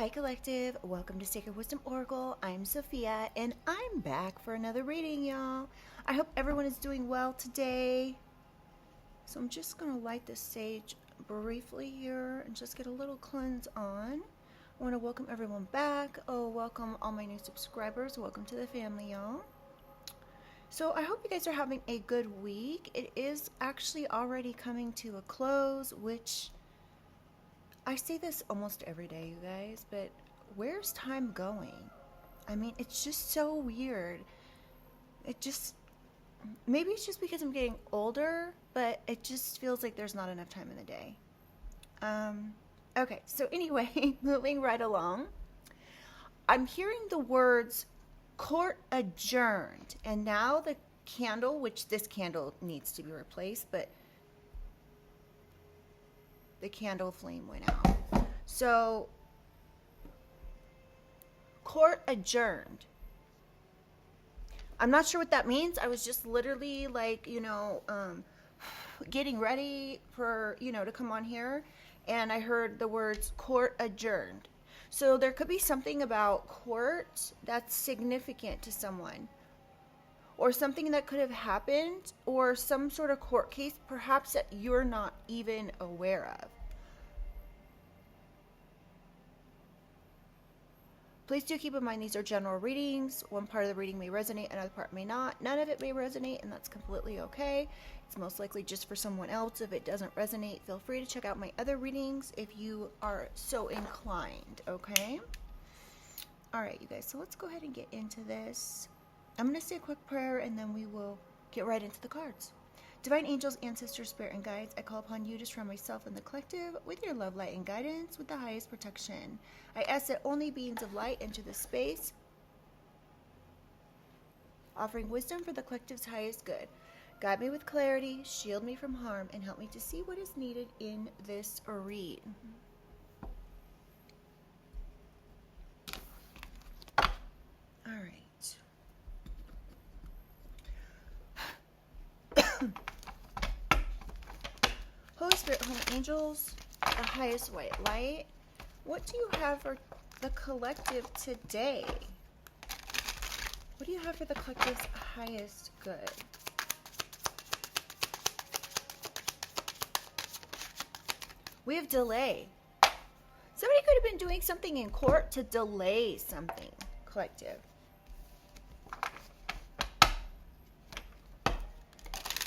Hi Collective, welcome to Sacred Wisdom Oracle. I'm Sophia and I'm back for another reading, y'all. I hope everyone is doing well today. So I'm just going to light the sage briefly here and just get a little cleanse on. I want to welcome everyone back. Oh, welcome all my new subscribers. Welcome to the family, y'all. So I hope you guys are having a good week. It is actually already coming to a close, which I say this almost every day, you guys, but where's time going? I mean, it's just so weird. Maybe it's just because I'm getting older, but it just feels like there's not enough time in the day. Okay, so anyway, moving right along. I'm hearing the words court adjourned, and now the candle, which this candle needs to be replaced, but the candle flame went out. So, court adjourned. I'm not sure what that means. I was just literally like, getting ready for, to come on here. And I heard the words court adjourned. So there could be something about court that's significant to someone. Or something that could have happened, or some sort of court case, perhaps that you're not even aware of. Please do keep in mind these are general readings. One part of the reading may resonate, another part may not. None of it may resonate, and that's completely okay. It's most likely just for someone else. If it doesn't resonate, feel free to check out my other readings if you are so inclined, okay? All right, you guys, so let's go ahead and get into this. I'm going to say a quick prayer and then we will get right into the cards. Divine angels, ancestors, spirit, and guides, I call upon you to surround myself and the collective with your love, light, and guidance with the highest protection. I ask that only beings of light enter this space, offering wisdom for the collective's highest good. Guide me with clarity, shield me from harm, and help me to see what is needed in this read. All right. Holy Spirit, Holy Angels, the highest white light, what do you have for the collective today? What do you have for the collective's highest good? We have delay. Somebody could have been doing something in court to delay something, collective.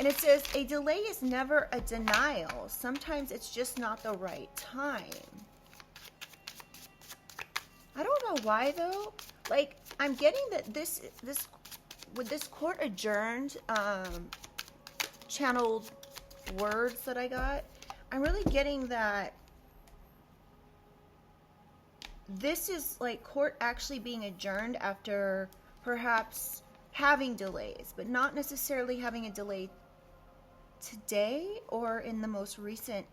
And it says, a delay is never a denial. Sometimes it's just not the right time. I don't know why, though. Like, I'm getting that this with this court adjourned channeled words that I got, I'm really getting that this is like court actually being adjourned after perhaps having delays, but not necessarily having a delay today or in the most recent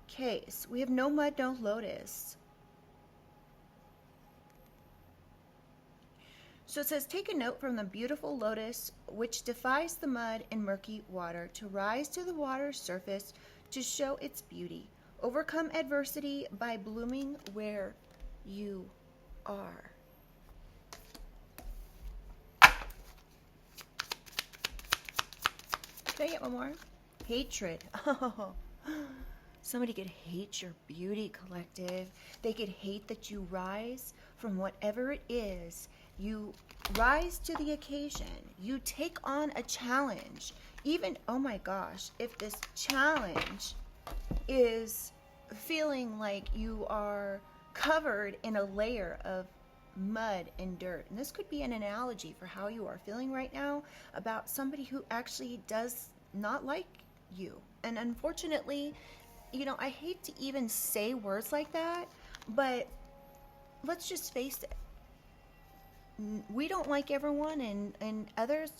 case. We have no mud, no lotus. So it says, take a note from the beautiful lotus which defies the mud and murky water to rise to the water's surface to show its beauty. Overcome adversity by blooming where you are. Can I get one more? Hatred. Oh, somebody could hate your beauty, collective. They could hate that you rise from whatever it is. You rise to the occasion. You take on a challenge. Even, oh my gosh, if this challenge is feeling like you are covered in a layer of mud and dirt. And this could be an analogy for how you are feeling right now about somebody who actually does not like you. And unfortunately, I hate to even say words like that, but let's just face it. We don't like everyone, and others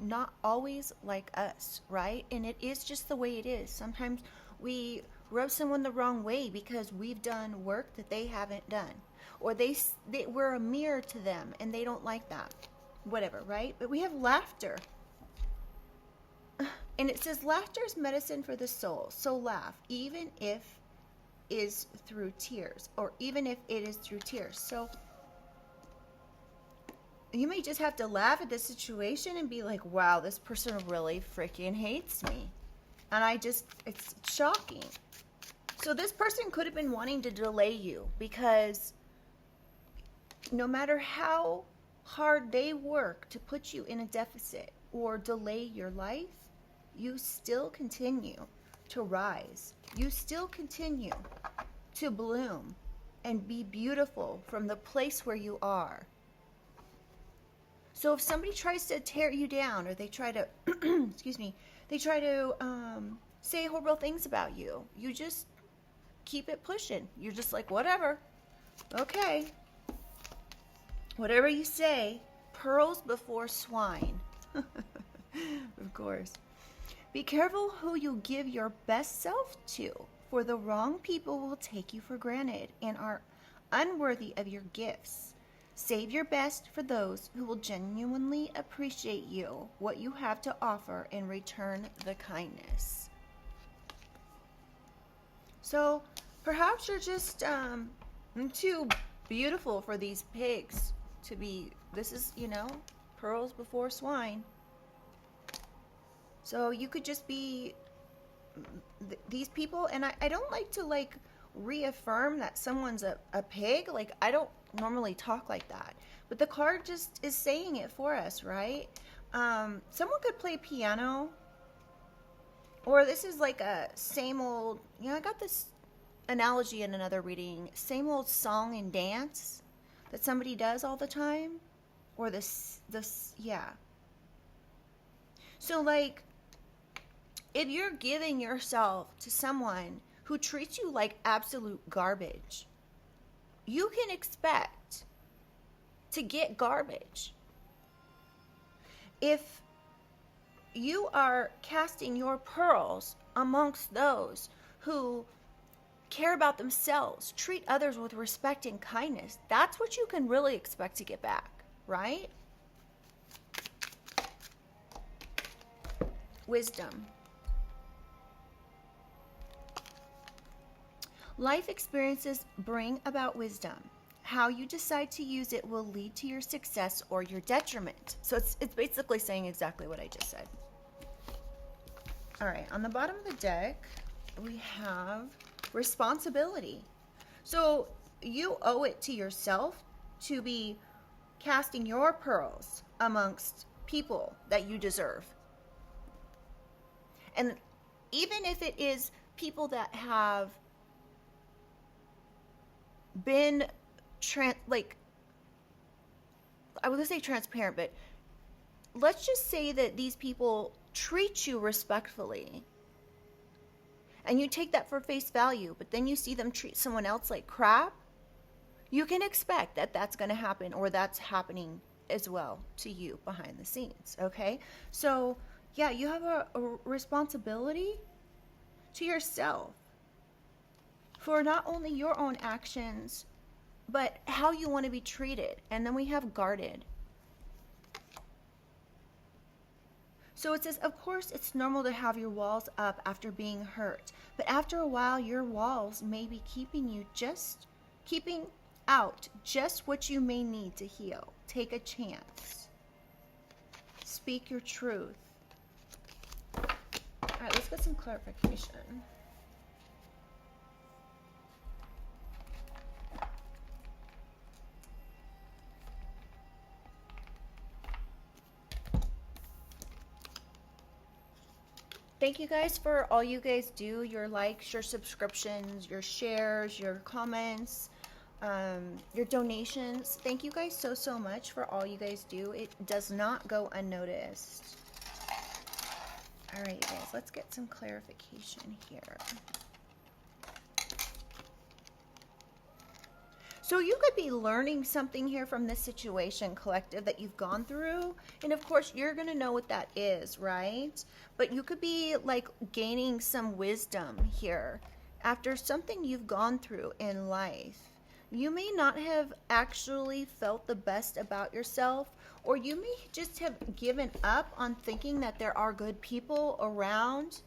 not always like us, right? And it is just the way it is. Sometimes we rub someone the wrong way because we've done work that they haven't done, or we're a mirror to them and they don't like that, whatever, right? But we have laughter, and it says laughter is medicine for the soul. So laugh, even if is through tears, or even if it is through tears. So you may just have to laugh at the situation and be like, wow, this person really freaking hates me. And it's shocking. So this person could have been wanting to delay you, because no matter how hard they work to put you in a deficit or delay your life, you still continue to rise. You still continue to bloom and be beautiful from the place where you are. So if somebody tries to tear you down, or they try to, excuse me, they try to say horrible things about you, you just keep it pushing. You're just like, whatever. Okay. Whatever you say, pearls before swine. Of course. Be careful who you give your best self to, for the wrong people will take you for granted and are unworthy of your gifts. Save your best for those who will genuinely appreciate you, what you have to offer, and return the kindness. So perhaps you're just too beautiful for these pigs to be, this is, pearls before swine. So you could just be these people, and I don't like to reaffirm that someone's a pig. I don't normally talk like that, but the card just is saying it for us, right? Someone could play piano, or this is like a same old, I got this analogy in another reading, same old song and dance that somebody does all the time, or this, yeah. So if you're giving yourself to someone who treats you like absolute garbage, you can expect to get garbage. If you are casting your pearls amongst those who care about themselves, treat others with respect and kindness, that's what you can really expect to get back, right? Wisdom. Life experiences bring about wisdom. How you decide to use it will lead to your success or your detriment. So it's basically saying exactly what I just said. All right, on the bottom of the deck, we have responsibility. So you owe it to yourself to be casting your pearls amongst people that you deserve. And even if it is people that have been I was gonna say transparent, but let's just say that these people treat you respectfully, and you take that for face value, but then you see them treat someone else like crap, you can expect that that's going to happen, or that's happening as well to you behind the scenes, okay? So yeah, you have a responsibility to yourself for not only your own actions, but how you want to be treated. And then we have guarded. So it says, of course, it's normal to have your walls up after being hurt, but after a while, your walls may be keeping out just what you may need to heal. Take a chance. Speak your truth. All right, let's get some clarification. Thank you guys for all you guys do, your likes, your subscriptions, your shares, your comments, your donations. Thank you guys so much for all you guys do. It does not go unnoticed. All right, guys, let's get some clarification here. So you could be learning something here from this situation, collective, that you've gone through. And of course, you're going to know what that is, right? But you could be gaining some wisdom here after something you've gone through in life. You may not have actually felt the best about yourself, or you may just have given up on thinking that there are good people around,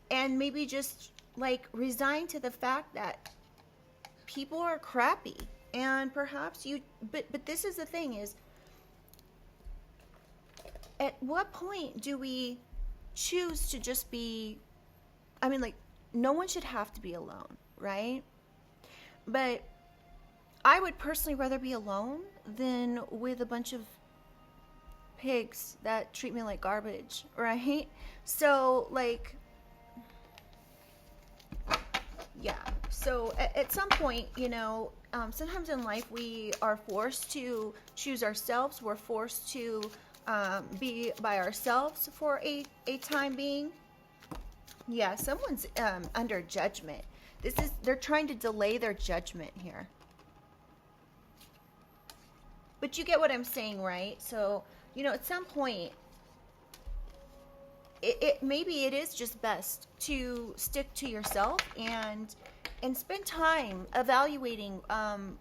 and maybe just like resign to the fact that people are crappy, and perhaps you, but this is the thing is, at what point do we choose to just be, I mean, like, no one should have to be alone, right? But I would personally rather be alone than with a bunch of pigs that treat me like garbage, right? So, like, yeah. So at some point, you know, sometimes in life we are forced to choose ourselves. We're forced to be by ourselves for a time being. Yeah, someone's under judgment. They're trying to delay their judgment here. But you get what I'm saying, right? So, you know, at some point, maybe it is just best to stick to yourself and spend time evaluating,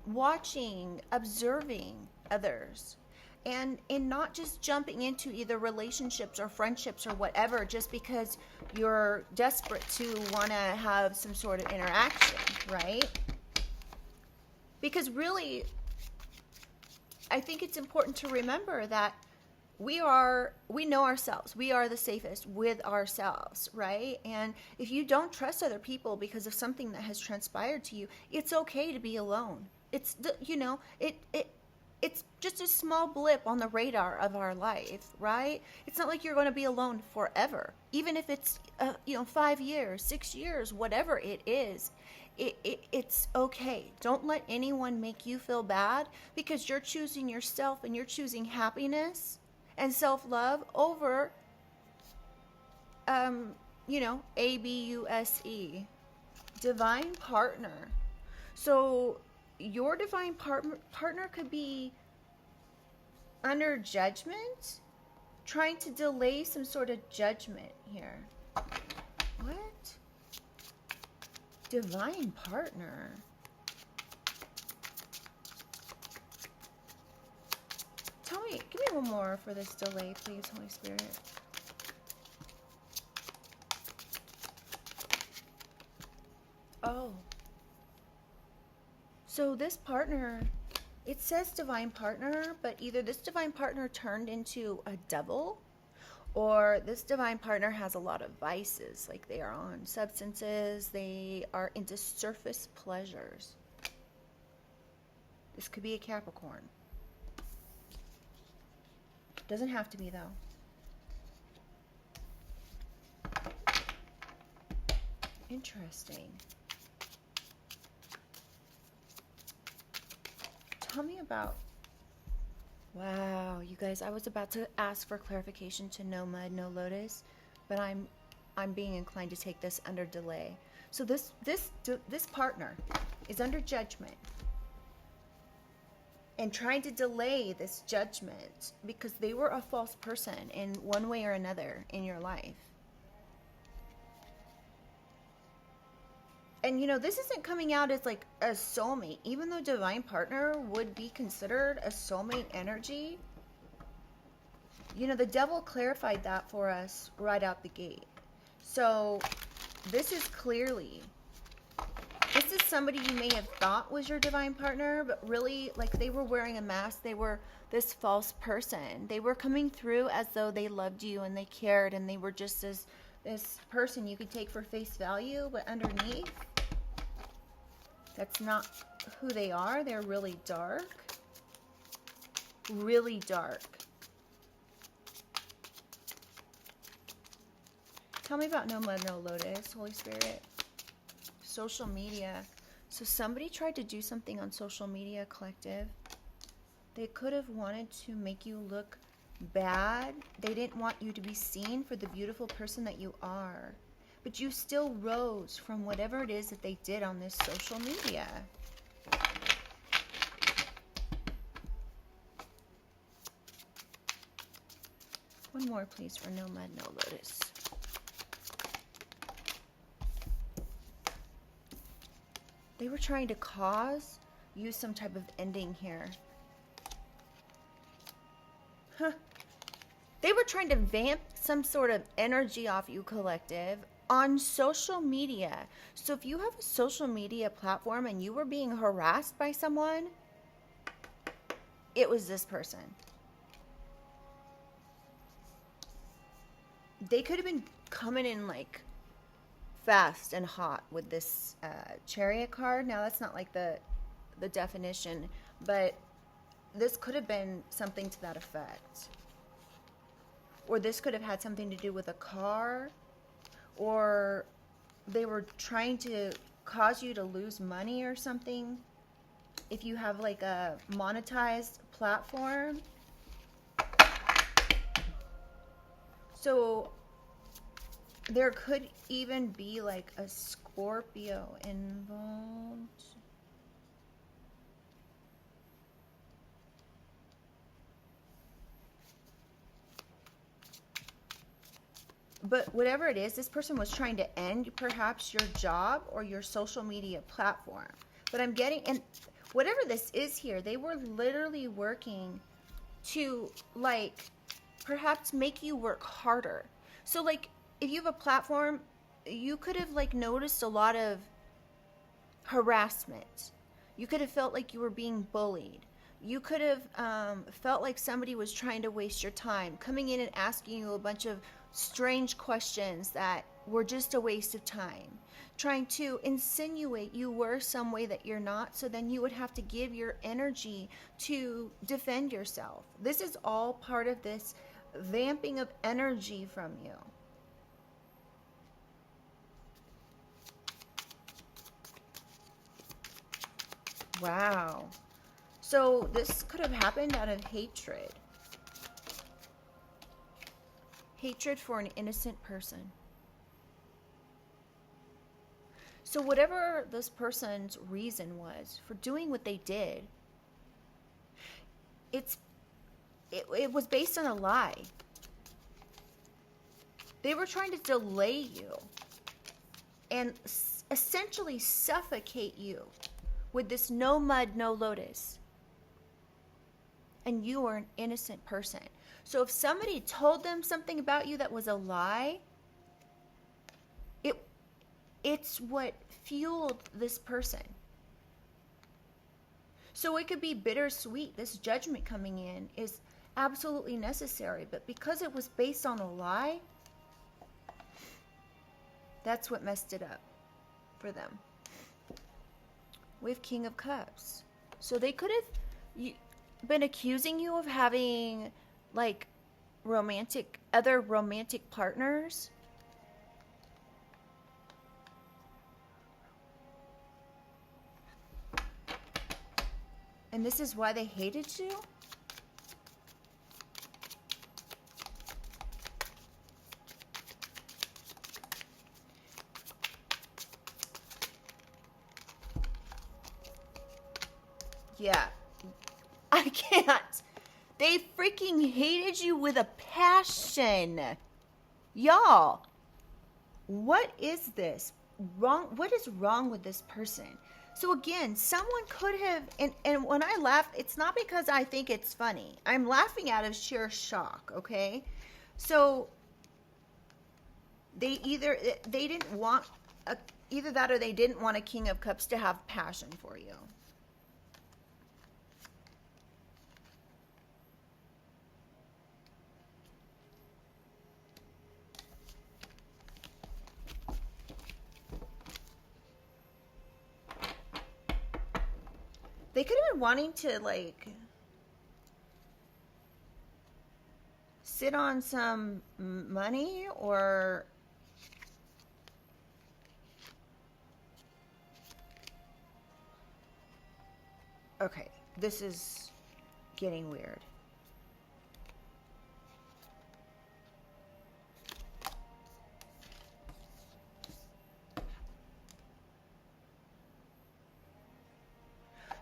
watching, observing others, and not just jumping into either relationships or friendships or whatever just because you're desperate to want to have some sort of interaction, right? Because really, I think it's important to remember that we know ourselves. We are the safest with ourselves, right? And if you don't trust other people because of something that has transpired to you, it's okay to be alone. It's, you know, it's just a small blip on the radar of our life, right? It's not like you're going to be alone forever. Even if it's, 5 years, 6 years, whatever it is, it's okay. Don't let anyone make you feel bad because you're choosing yourself and you're choosing happiness and self-love over, ABUSE, divine partner. So your divine partner could be under judgment, trying to delay some sort of judgment here. What? Divine partner. Tell me, give me one more for this delay, please, Holy Spirit. Oh. So this partner, it says divine partner, but either this divine partner turned into a devil, or this divine partner has a lot of vices, like they are on substances, they are into surface pleasures. This could be a Capricorn. Doesn't have to be, though. Interesting. Tell me about... Wow, you guys, I was about to ask for clarification to no mud, no lotus, but I'm being inclined to take this under delay. So this partner is under judgment and trying to delay this judgment because they were a false person in one way or another in your life. And this isn't coming out as like a soulmate, even though divine partner would be considered a soulmate energy. The devil clarified that for us right out the gate. So this is somebody you may have thought was your divine partner, but really, like, they were wearing a mask. They were this false person. They were coming through as though they loved you and they cared, and they were just this person you could take for face value, but underneath, that's not who they are. They're really dark. Really dark. Tell me about no mud, no lotus, Holy Spirit. Social media. So somebody tried to do something on social media, collective. They could have wanted to make you look bad. They didn't want you to be seen for the beautiful person that you are. But you still rose from whatever it is that they did on this social media. One more, please, for no mud, no lotus. They were trying to use some type of ending here. Huh. They were trying to vamp some sort of energy off you, collective. on social media. So if you have a social media platform and you were being harassed by someone, it was this person. They could have been coming in like fast and hot with this chariot card. Now that's not like the definition, but this could have been something to that effect. Or this could have had something to do with a car, or they were trying to cause you to lose money or something. If you have like a monetized platform. So there could even be like a Scorpio involved. But whatever it is, this person was trying to end perhaps your job or your social media platform. But I'm getting, and whatever this is here, they were literally working to like perhaps make you work harder. So like if you have a platform, you could have like noticed a lot of harassment. You could have felt like you were being bullied. You could have felt like somebody was trying to waste your time, coming in and asking you a bunch of strange questions that were just a waste of time, trying to insinuate you were some way that you're not, so then you would have to give your energy to defend yourself. This is all part of this vamping of energy from you. Wow. So this could have happened out of hatred. Hatred for an innocent person. So whatever this person's reason was for doing what they did, it was based on a lie. They were trying to delay you and essentially suffocate you with this no mud, no lotus. And you are an innocent person. So if somebody told them something about you that was a lie, it's what fueled this person. So it could be bittersweet. This judgment coming in is absolutely necessary. But because it was based on a lie, that's what messed it up for them. We have King of Cups. So they could have been accusing you of having like other romantic partners. And this is why they hated you? Yeah. I can't. They freaking hated you with a passion. Y'all, what is this? What is wrong with this person? So again, someone could have, and when I laugh, it's not because I think it's funny. I'm laughing out of sheer shock, okay? So they didn't want, either that or they didn't want a King of Cups to have passion for you. They could have been wanting to, like, sit on some money or... Okay, this is getting weird.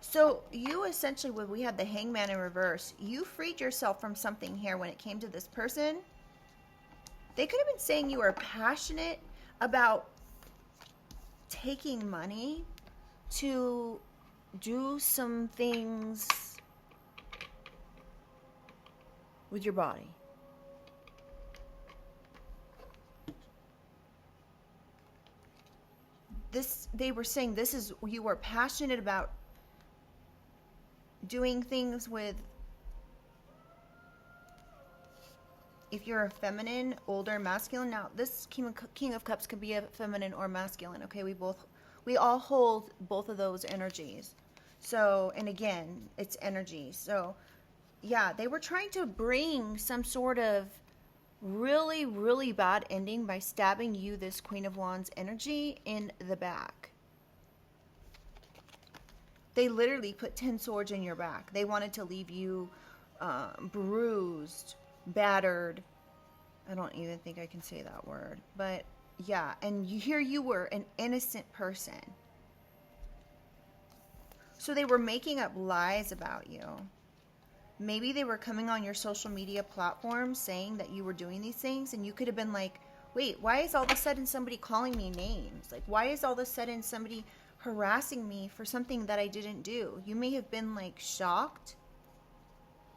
So you essentially, when we had the Hangman in reverse, you freed yourself from something here when it came to this person. They could have been saying you were passionate about taking money to do some things with your body. they were saying this is, you were passionate about doing things with, if you're a feminine, older, masculine. Now, this King of Cups could be a feminine or masculine, okay? We all hold both of those energies. So, and again, it's energy. So, yeah, they were trying to bring some sort of really, really bad ending by stabbing you, this Queen of Wands energy, in the back. They literally put 10 swords in your back. They wanted to leave you bruised, battered. I don't even think I can say that word. But yeah, and here you were, an innocent person. So they were making up lies about you. Maybe they were coming on your social media platforms saying that you were doing these things, and you could have been like, wait, why is all of a sudden somebody calling me names? Like, why is all of a sudden somebody harassing me for something that I didn't do? You may have been like shocked.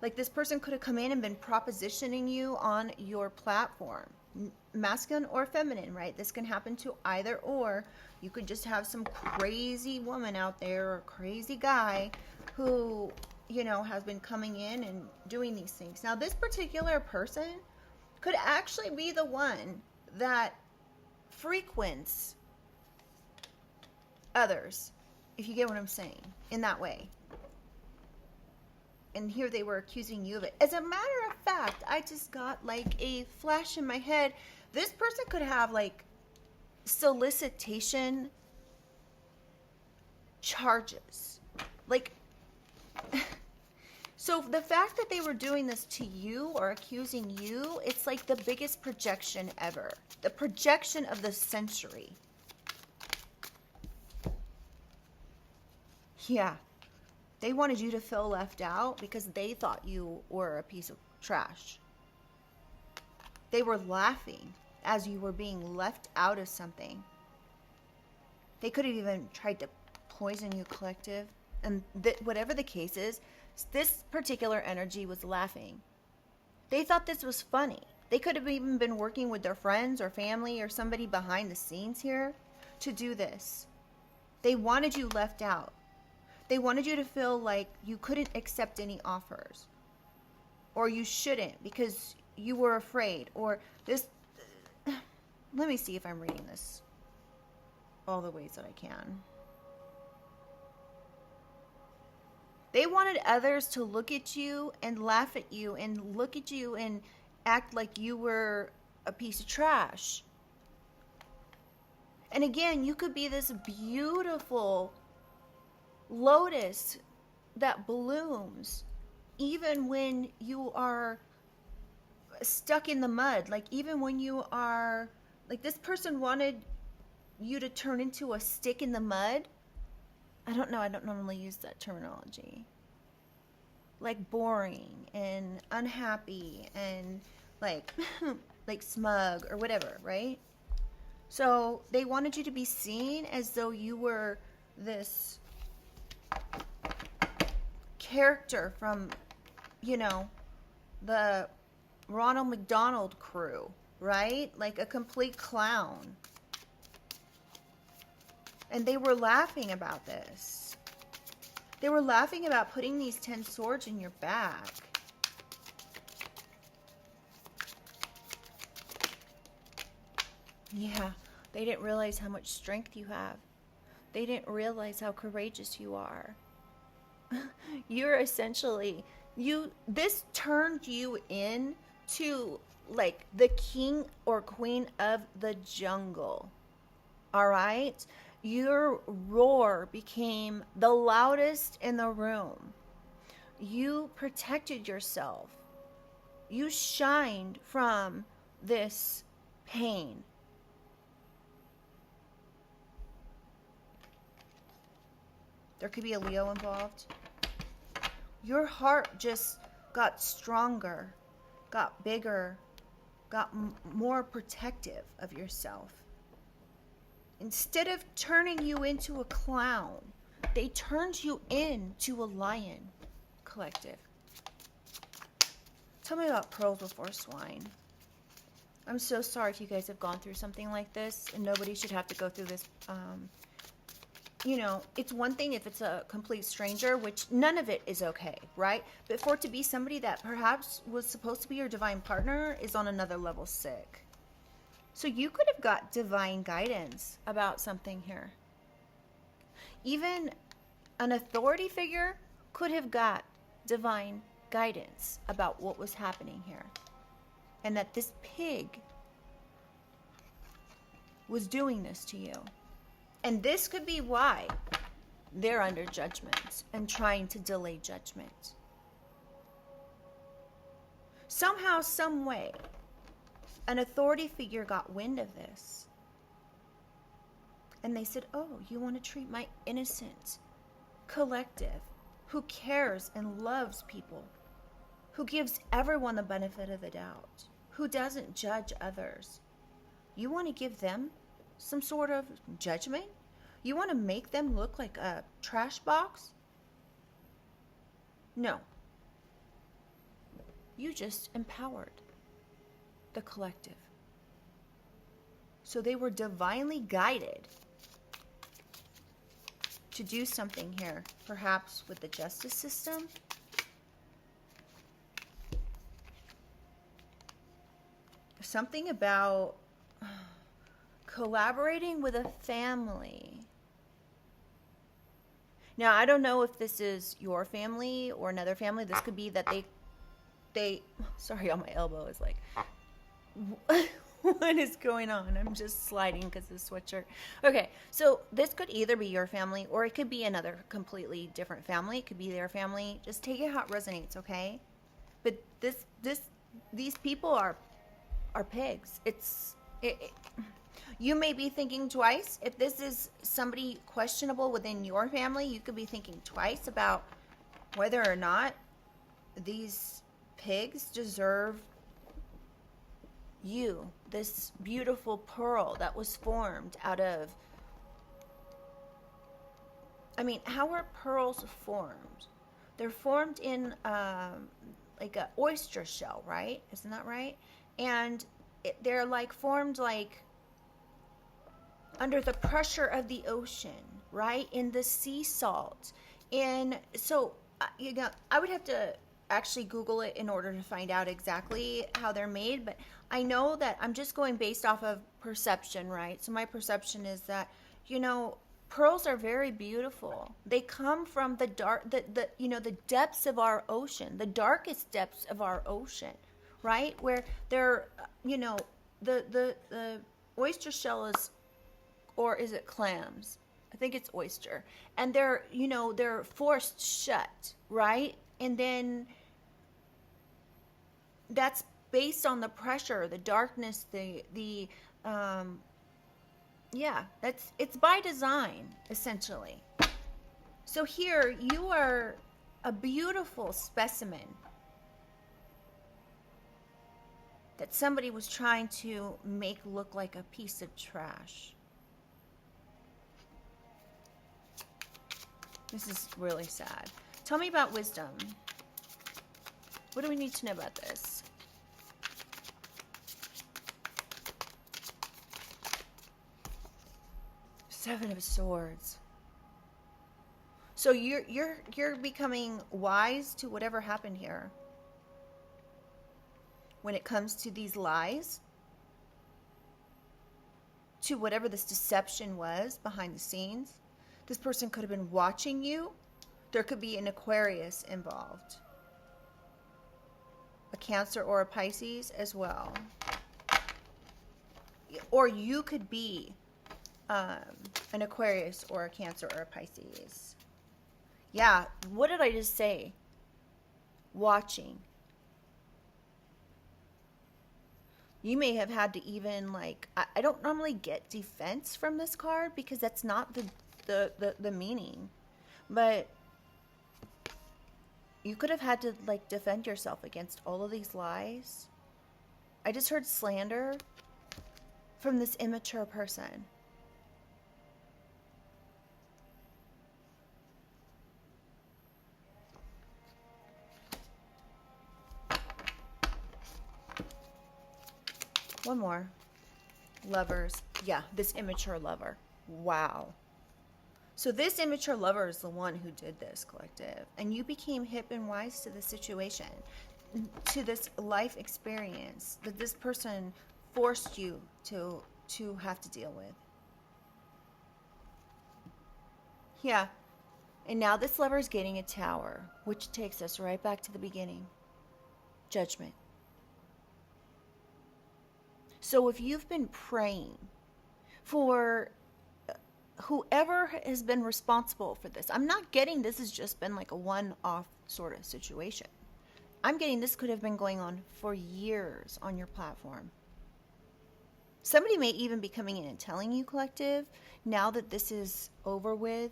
Like, this person could have come in and been propositioning you on your platform, masculine or feminine, right? This can happen to either or. You could just have some crazy woman out there or crazy guy who, you know, has been coming in and doing these things. Now, this particular person could actually be the one that frequents others, if you get what I'm saying, in that way. And here they were accusing you of it. As a matter of fact, I just got like a flash in my head. This person could have like solicitation charges. Like, so the fact that they were doing this to you or accusing you, it's like the biggest projection ever. The projection of the century. Yeah. They wanted you to feel left out because they thought you were a piece of trash. They were laughing as you were being left out of something. They could have even tried to poison you, collective. And whatever the case is, this particular energy was laughing. They thought this was funny. They could have even been working with their friends or family or somebody behind the scenes here to do this. They wanted you left out. They wanted you to feel like you couldn't accept any offers. Or you shouldn't because you were afraid. Or this... Let me see if I'm reading this all the ways that I can. They wanted others to look at you and laugh at you and look at you and act like you were a piece of trash. And again, you could be this beautiful lotus that blooms even when you are stuck in the mud. Like, even when you are, like, this person wanted you to turn into a stick in the mud. I don't know, I don't normally use that terminology. Like boring and unhappy and like like smug or whatever, right? So they wanted you to be seen as though you were this character from, you know, the Ronald McDonald crew, right? Like a complete clown. And they were laughing about this. They were laughing about putting these 10 swords in your back. Yeah, they didn't realize how much strength you have. They didn't realize how courageous you are. You're essentially, this turned you in to like the king or queen of the jungle. All right? Your roar became the loudest in the room. You protected yourself. You shined from this pain. There could be a Leo involved. Your heart just got stronger, got bigger, got more protective of yourself. Instead of turning you into a clown, they turned you into a lion, collective. Tell me about pearls before swine. I'm so sorry if you guys have gone through something like this, and nobody should have to go through this you know, it's one thing if it's a complete stranger, which none of it is okay, right? But for it to be somebody that perhaps was supposed to be your divine partner is on another level sick. So you could have got divine guidance about something here. Even an authority figure could have got divine guidance about what was happening here. And that this pig was doing this to you. And this could be why they're under judgment and trying to delay judgment. Somehow, some way, an authority figure got wind of this. And they said, oh, you want to treat my innocent collective who cares and loves people, who gives everyone the benefit of the doubt, who doesn't judge others. You want to give them some sort of judgment? You want to make them look like a trash box? No. You just empowered the collective. So they were divinely guided to do something here, perhaps with the justice system. Something about collaborating with a family. Now, I don't know if this is your family or another family. This could be that they sorry, on my elbow is like, what is going on? I'm just sliding because of the sweatshirt. Okay, so this could either be your family or it could be another completely different family. It could be their family. Just take it how it resonates, okay? But these people are pigs. You may be thinking twice. If this is somebody questionable within your family, you could be thinking twice about whether or not these pigs deserve you, this beautiful pearl that was formed out of, I mean, how are pearls formed? They're formed in like an oyster shell, right? Isn't that right? And they're like formed like under the pressure of the ocean, right? In the sea salt. And so, you know, I would have to actually Google it in order to find out exactly how they're made. But I know that I'm just going based off of perception, right? So my perception is that, you know, pearls are very beautiful. They come from the dark, the you know, the depths of our ocean, the darkest depths of our ocean, right? Where they're, you know, the oyster shell is, or is it clams? I think it's oyster. And they're, you know, they're forced shut, right? And then that's based on the pressure, the darkness, yeah, it's by design, essentially. So here you are a beautiful specimen that somebody was trying to make look like a piece of trash. This is really sad. Tell me about wisdom. What do we need to know about this? Seven of Swords. So you're becoming wise to whatever happened here. When it comes to these lies, to whatever this deception was behind the scenes. This person could have been watching you. There could be an Aquarius involved. A Cancer or a Pisces as well. Or you could be an Aquarius or a Cancer or a Pisces. Yeah, what did I just say? Watching. You may have had to even, like, I don't normally get defense from this card because that's not the meaning. But you could have had to, like, defend yourself against all of these lies. I just heard slander from this immature person. One more. Lovers. Yeah, this immature lover. Wow. So this immature lover is the one who did this, collective. And you became hip and wise to the situation, to this life experience that this person forced you to have to deal with. Yeah. And now this lover is getting a tower, which takes us right back to the beginning. Judgment. So if you've been praying for whoever has been responsible for this, I'm not getting this has just been like a one-off sort of situation. I'm getting this could have been going on for years on your platform. Somebody may even be coming in and telling you, collective, now that this is over with,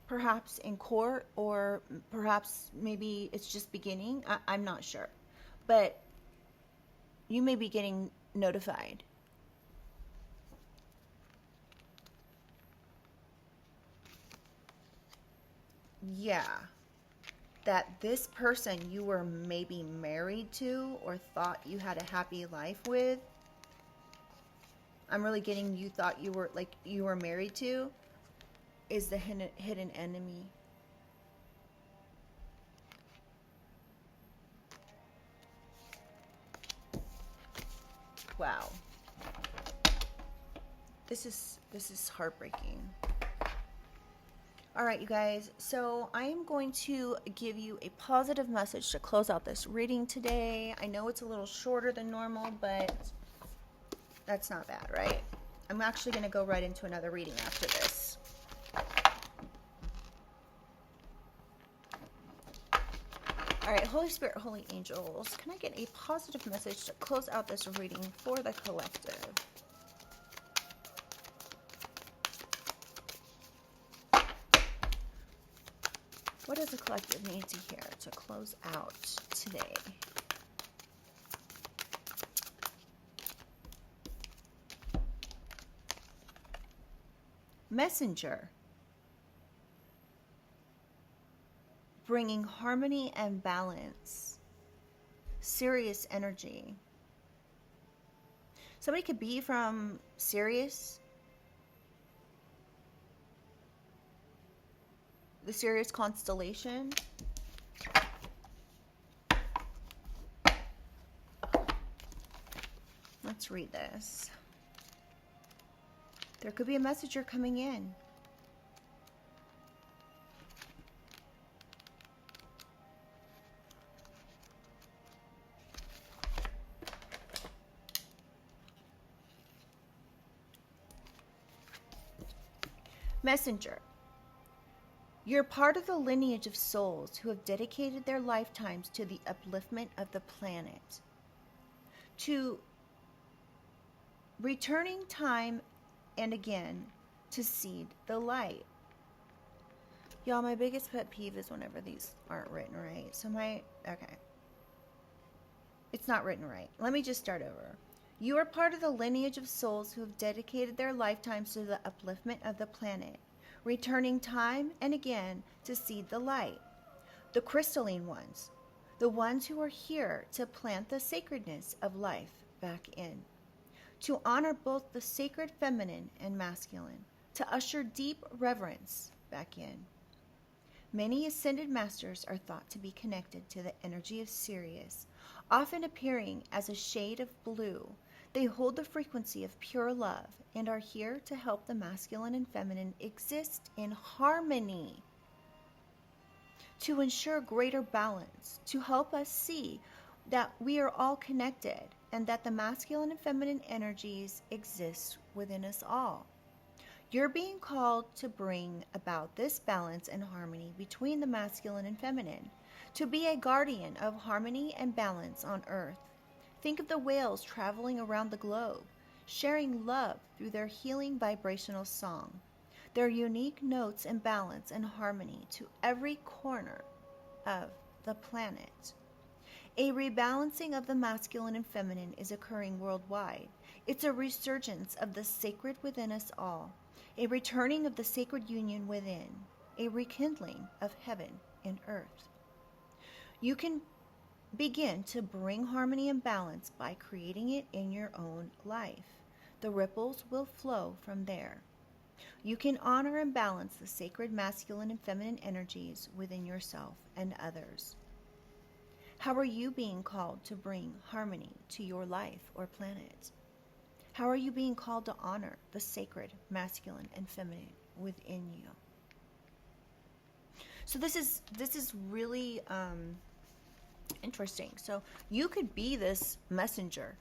perhaps in court, or perhaps maybe it's just beginning. I'm not sure. But you may be getting notified. Yeah. That this person you were maybe married to or thought you had a happy life with, I'm really getting you thought you were married to, is the hidden enemy. Wow. This is heartbreaking. All right, you guys. So I am going to give you a positive message to close out this reading today. I know it's a little shorter than normal, but that's not bad, right? I'm actually going to go right into another reading after this. All right, Holy Spirit, Holy Angels, can I get a positive message to close out this reading for the collective? What does the collective need to hear to close out today? Messenger. Bringing harmony and balance. Serious energy. Somebody could be from Sirius, the Sirius constellation. Let's read this. There could be a messenger coming in. Messenger. You're part of the lineage of souls who have dedicated their lifetimes to the upliftment of the planet, to returning time and again to seed the light. Y'all, my biggest pet peeve is whenever these aren't written right. Okay. It's not written right. Let me just start over. You are part of the lineage of souls who have dedicated their lifetimes to the upliftment of the planet, returning time and again to seed the light. The crystalline ones, the ones who are here to plant the sacredness of life back in, to honor both the sacred feminine and masculine, to usher deep reverence back in. Many ascended masters are thought to be connected to the energy of Sirius, often appearing as a shade of blue. They hold the frequency of pure love and are here to help the masculine and feminine exist in harmony, to ensure greater balance, to help us see that we are all connected and that the masculine and feminine energies exist within us all. You're being called to bring about this balance and harmony between the masculine and feminine, to be a guardian of harmony and balance on Earth. Think of the whales traveling around the globe, sharing love through their healing vibrational song, their unique notes and balance and harmony to every corner of the planet. A rebalancing of the masculine and feminine is occurring worldwide. It's a resurgence of the sacred within us all, a returning of the sacred union within, a rekindling of heaven and earth. You can begin to bring harmony and balance by creating it in your own life. The ripples will flow from there. You can honor and balance the sacred masculine and feminine energies within yourself and others. How are you being called to bring harmony to your life or planet? How are you being called to honor the sacred masculine and feminine within you? So this is really interesting. So you could be this messenger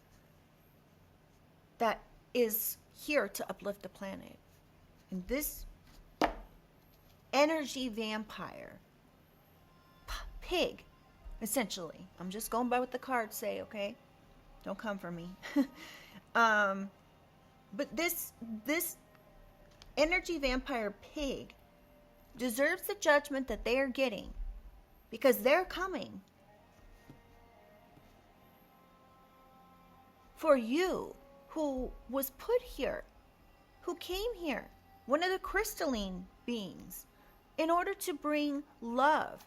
that is here to uplift the planet. And this energy vampire, pig, essentially. I'm just going by what the cards say, okay? Don't come for me. But this energy vampire pig deserves the judgment that they are getting, because they're coming for you, who was put here, who came here, one of the crystalline beings, in order to bring love,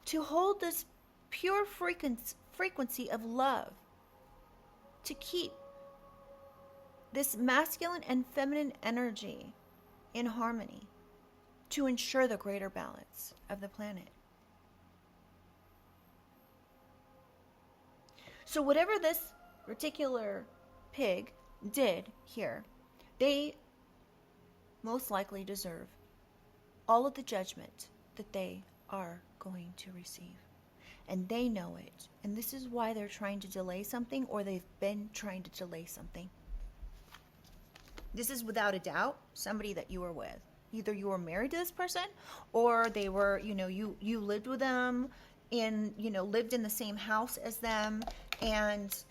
to hold this pure frequency of love, to keep this masculine and feminine energy in harmony, to ensure the greater balance of the planet. So whatever this particular pig did here, they most likely deserve all of the judgment that they are going to receive. And they know it. And this is why they're trying to delay something, or they've been trying to delay something. This is without a doubt somebody that you were with. Either you were married to this person, or they were, you lived with them, and lived in the same house as them, and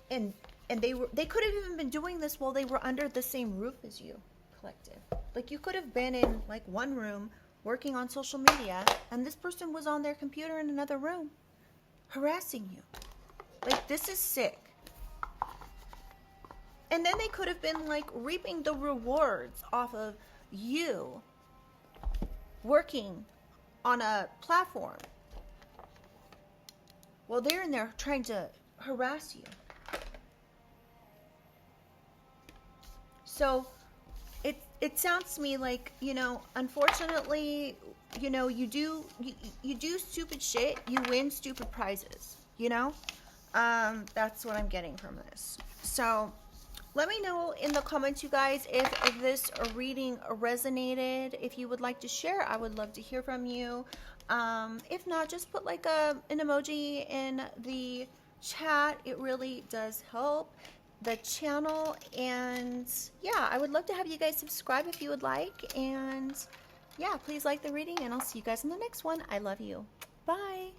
they could have even been doing this while they were under the same roof as you, collective. Like, you could have been in like one room working on social media, and this person was on their computer in another room harassing you. Like, this is sick. And then they could have been like reaping the rewards off of you working on a platform while they're in there trying to harass you. So it sounds to me like, unfortunately, you do stupid shit, you win stupid prizes, that's what I'm getting from this. So let me know in the comments, you guys, if this reading resonated. If you would like to share, I would love to hear from you. If not, just put like an emoji in the chat. It really does help the channel. And yeah, I would love to have you guys subscribe if you would like. And yeah, please like the reading, and I'll see you guys in the next one. I love you. Bye.